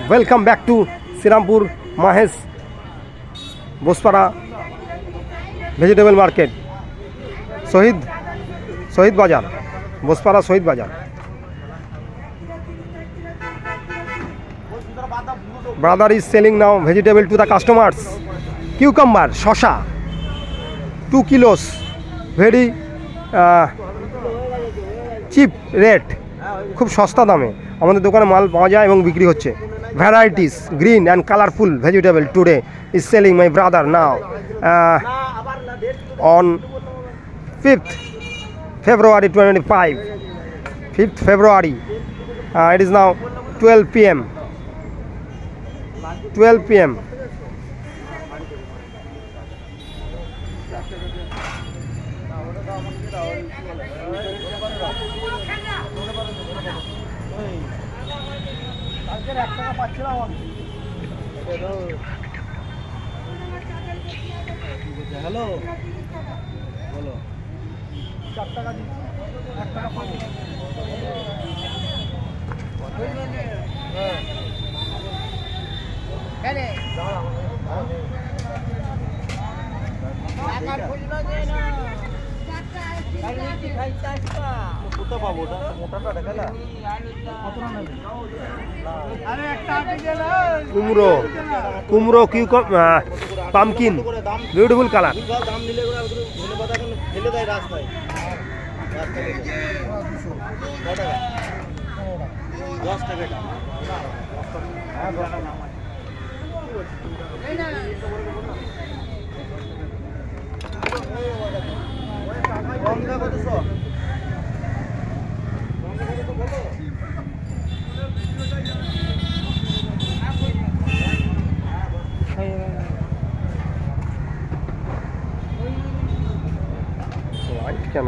Welcome back to Sirampur Mahesh Bospara Vegetable Market. Sohid Bazar. Bospara Sohid Bazar. Brother is selling now vegetable to the customers. Cucumber, shosha, 2 kilos. Very cheap rate. খুব সস্তা দামে আমাদের দোকানে মাল পাওয়া যায় এবং বিক্রি হচ্ছে। Varieties, green and colorful vegetable today is selling my brother now on 5th February 25. 5th February. It is now 12 p.m. 12 p.m. Hello बोलो 4 টাকা দিন 1 টাকা পাবো কেনে টাকার খুললো যে না কালকে খাইতে আসবা কত পাবো ওটা মোটাটা দেখালা কত না নেবে আরে একটা আটি দে না কুমড়ো পামকিন বিউটিফুল কালার দাম নিলে ওরা ধনে পাতা কোন ফেলে দেয় রাস্তায় 10 টাকা লাইট কেন